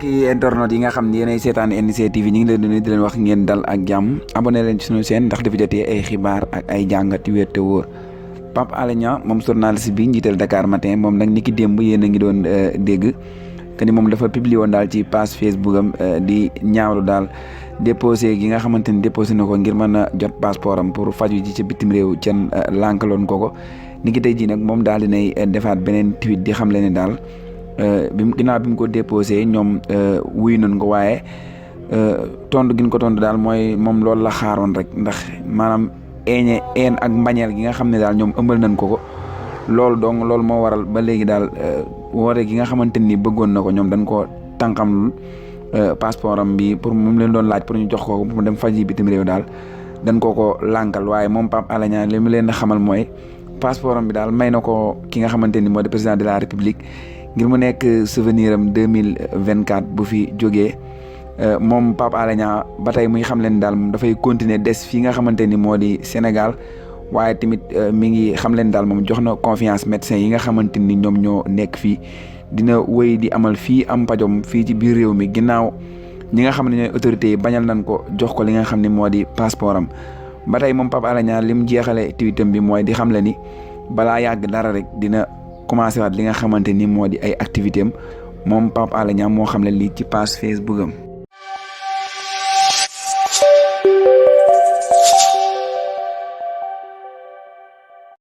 mbokki internet yi nga xam ne yéenay seetaan NDC TV ñu ngi leen di nuyu di leen wax ngeen dal ak jàmm abonné leen ci suñu chaîne ndax dafa jotee ay xibaar ak ay jàngat yu wér te wóor Pape Alé Niang moom journaliste bi njiital Dakar Matin moom nag ni ki démb yéen a ngi doon dégg que ni moom dafa publié woon daal ci page Facebook am di ñaawlu daal déposé gi nga xamante ni déposé na ko ngir mën a jot passeport am pour faju ji ca bitim réew can lànkaloon ko ni ki tey jii nag moom daal dinay defaat beneen tweet di xam le ne daal ginnaaw bi mu ko déposé ñoom wuyu nañ ko waaye tontu gi ñu ko tontu daal mooy moom loolu la xaaroon rek ndax maanaam een ak mbañeel gi nga xam ne daal ñoom ëmbal nañ ko loolu donc loolu moo waral ba léegi daal woote gi nga xamante ni bëggoon na ko ñoom dañ ko tànqamlul passeport am bi pour mu leen doon laaj pour ñu jox ko pour mu dem faji bitim réew daal dañ ko lànkal waaye moom Pape Alé Niang li mu leen xamal mooy passeport am bi daal may na ko ki nga xamante ni moo di président de la république ngir mu nekk souvenir am 2024 bu fi jógee moom Pape Alé Niang ba tey muy xam leen daal moom dafay continuer des fii nga xamante ni moo di Sénégal waaye tamit mi ngi xam leen daal moom jox na confiance médecin yi nga xamante ni ñoom ñoo nekk fii dina wéy di amal fii am pajom fii ci biir réew mi ginnaaw ñi nga xam ne ñooy autorités yi bañal nañ ko jox ko li nga xam ne moo di passeport am ba tey moom Pape Alé Niang li mu jeexale tweetam bi mooy di xam le ni balaa yàgg dara rek dina commencé waat li nga xamante ni moo di ay activité am moom Pape Alé Niang moo xam ne lii ci page Facebook am